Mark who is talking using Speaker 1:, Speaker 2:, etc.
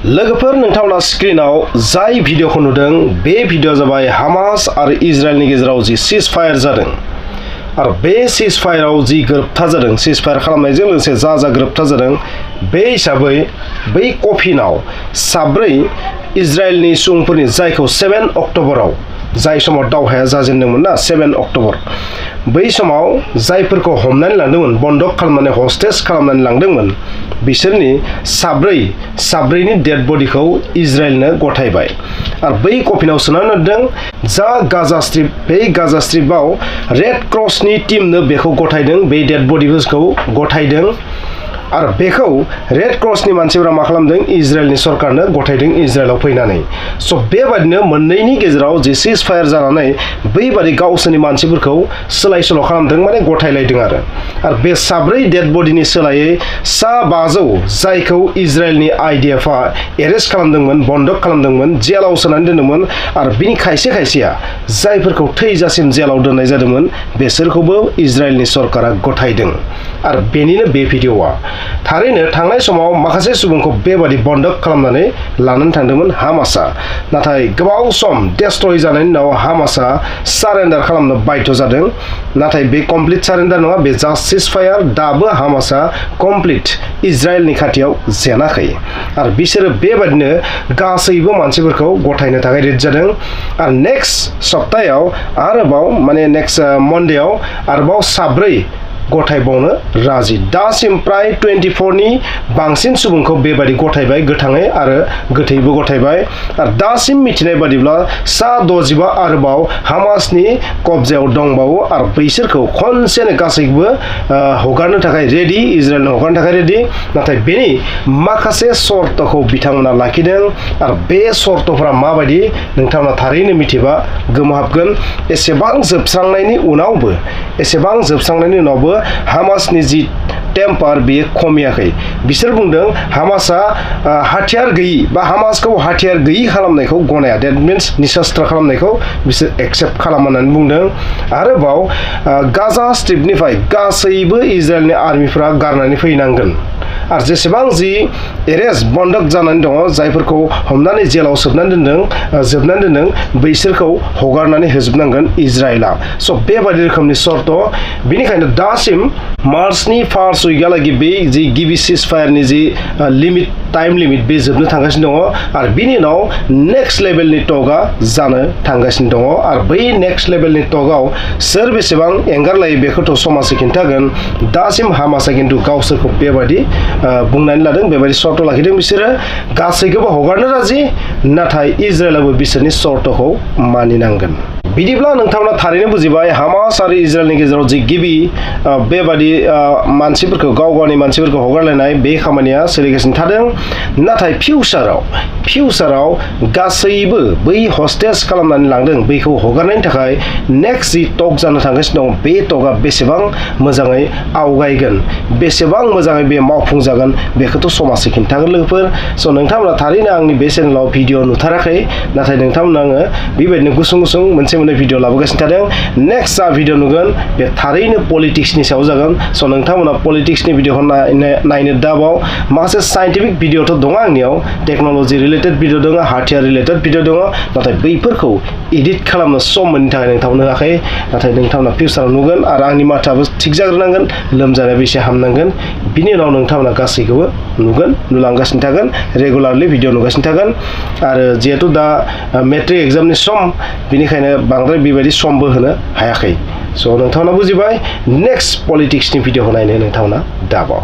Speaker 1: लोगोफोर नोंथांमोना स्क्रिनाव जाय भिडिअखौ नुदों बे भिडिअ जाबाय हामास आरो इजराइलनि गेजेराव जि सीज फायार जादों आरो बे सीज फायाराव जि गोरोबथा जादों सीज फायार खालामनायजों लोगोसे जा गोरोबथा जादों बे हिसाबै बै कफिनाव साब्रै इजराइलनि सुबुंफोरनि जायखौ 7 अक्ट'बराव जाय समाव दावहाया जाजेनदोंमोन ना 7 अक्ट'बर बै समाव जायफोरखौ हमनानै लांदोंमोन बन्दक खालामनानै हस्टेज खालामनानै लांदोंमोन बिसोरनि साब्रैनि डेड बडिखौ इजराइलनो गथायबाय आरो बै कफिनाव सोनानै दोनदों जा गाजा स्ट्रिप बे गाजा स्ट्रिपाव रेड क्रसनि टीमनो बेखौ गथायदों बे डेड बडिफोरखौ गथायदों आरो बेखौ रेड क्रसनि मानसिफोरा मा खालामदों इजराइलनि सरकारनो गथायदों इजराइलाव फैनानै स' बेबादिनो मोननैनि गेजेराव जि सीज फायार जानानै बैबादि गावसोरनि मानसिफोरखौ सोलाय सोल' खालामदों माने गथायलायदों आरो बे साब्रै डेड बडिनि सोलायै 500 जायखौ इजराइलनि आइडिएफआ एरेस्ट खालामदोंमोन बन्दक खालामदोंमोन जेलाव सोनानै दोनदोंमोन आरो बिनि खायसेया जायफोरखौ थैजासिम जेलाव दोननाय जादोंमोन बेसोरखौबो इजराइलनि सरकारा गथायदों आरो बेनिनो बे भिडिअआ थारैनो थांनाय समाव माखासे सुबुंखौ बेबादि बन्दक खालामनानै लानानै थांदोंमोन हामासआ नाथाय गोबाव सम डेस्ट्रय जानायनि उनाव हामासआ सारेन्डार खालामनो बाध्य जादों नाथाय बे कमप्लिट सारेन्डार नङा बे जास्ट सीज फायार दाबो हामासआ कमप्लिट इजराइलनि खाथियाव जेनाखै आरो बिसोरो बेबादिनो गासैबो मानसिफोरखौ गथायनो थाखाय रेडि जादों आरो नेक्स्ट सप्तायाव आरोबाव माने नेक्स्ट मन्डेआव आरोबाव साब्रै गथायबावनो राजि दासिम प्राय 24 नि बांसिन सुबुंखौ बेबादि गथायबाय गोथाङै आरो गोथैबो गथायबाय आरो दासिम मिथिनाय बादिब्ला 65 आरोबाव हामासनि कब्जायाव दंबावो आरो बैसोरखौ खनसेनो गासैबो हगारनो थाखाय रेडि इजराइलनो हगारनो थाखाय रेडि नाथाय बेनि माखासे सर्तखौ बिथांमोना लाखिदों आरो बे सर्तफोरा माबायदि नोंथांमोना थारैनो मिथिबा गोमोहाबगोन एसेबां जोबस्रांनायनि उनावबो हामासनि जि टेम्पार बेयो खमियाखै बिसोर बुंदों हामासआ हाथियार गैयि बा हामासखौ हाथियार गैयि खालामनायखौ गनाया डेट मिन्स निशस्त्र खालामनायखौ बिसोर एक्सेप्ट खालाम होननानै बुंदों आरोबाव गाजा स्ट्रिपनिफ्राय गासैबो इजराइलनि आर्मिफोरा गारनानै फैनांगोन आरो जेसेबां जि एरेस्ट बन्दक जानानै दङ जायफोरखौ हमनानै जेलाव जोबनानै दोनदों बैसोरखौ हगारनानै होजोबनांगोन इजराइला स' बेबादि रोखोमनि सर्त बेनिखायनो दासिम मार्चनि फार्स्ट उइकहालागै बे जि गिबि सीज फायारनि जि टाइम लिमिट बे जोबनो थांगासिनो दङ आरो बिनि उनाव नेक्स्ट लेभेलनि टकआ जानो थांगासिनो दङ आरो बै नेक्स्ट लेभेलनि टकआव सोर बेसेबां एंगारलायो बेखौथ' समाजै खिन्थागोन दासिम हामासआ खिन्थु गावसोरखौ बेबादि बुंनानै लादों बेबायदि सर्त लाखिदों बिसोरो गासैखौबो हगारनो राजि नाथाय इजराइलाबो बिसोरनि सर्तखौ मानिनांगोन बिदिब्ला नोंथांमोना थारैनो बुजिबाय हामास आरो इजराइलनि गेजेराव जि गिबि बेबादि मानसिफोरखौ गावनि मानसिफोरखौ हगारलायनाय बे खामानिया सोलिगासिनो थादों नाथाय फिउचाराव गासैबो बै हस्टेज खालामनानै लांदों बैखौ हगारनायनि थाखाय नेक्स्ट जि टक जानो थांगासिनो दं बे टकआ बेसेबां मोजाङै आवगायगोन बेसेबां मोजाङै बे मावफुंजागोन बेखौथ' समाजै खिन्थागोन लोगोफोर स' नोंथांमोना थारैनो आंनि बे चेनेलाव भिडिअ नुथाराखै नाथाय नोंथांमोना आङो बेबायदिनो गुसुं मोनसे भिडिअ लाबोगासिनो थादों नेक्स्ट जा भिडिअ नुगोन बे थारैनो पलिटिक्सनि सायाव जागोन स' नोंथांमोना पलिटिक्सनि भिडिअखौ नायनो दाबाव माखासे साइन्टिफिक भिडिअथ' दङ आंनियाव टेक्न'लजि रिलेटेड भिडिअ दङ हाथियार रिलेटेड भिडिअ दङ नाथाय बैफोरखौ एडिट खालामनो सम मोननि थाखाय नोंथांमोननो होआखै नाथाय नोंथांमोना फिउचाराव नुगोन आरो आंनि माथोआबो थिग जाग्रोनांगोन लोमजानायाबो एसे हामनांगोन बिनि उनाव नोंथांमोना गासैखौबो नुलांगासिनो थागोन रेगुलारलि भिडिअ नुगासिनो थागोन आरो जिहेथु दा मेट्रिक एग्जामनि सम बेनिखायनो बांद्राय बेबायदि समबो होनो हायाखै स' नोंथांमोना बुजिबाय नेक्स्ट पलिटिक्सनि भिडिअखौ नायनो नोंथांमोना दाबाव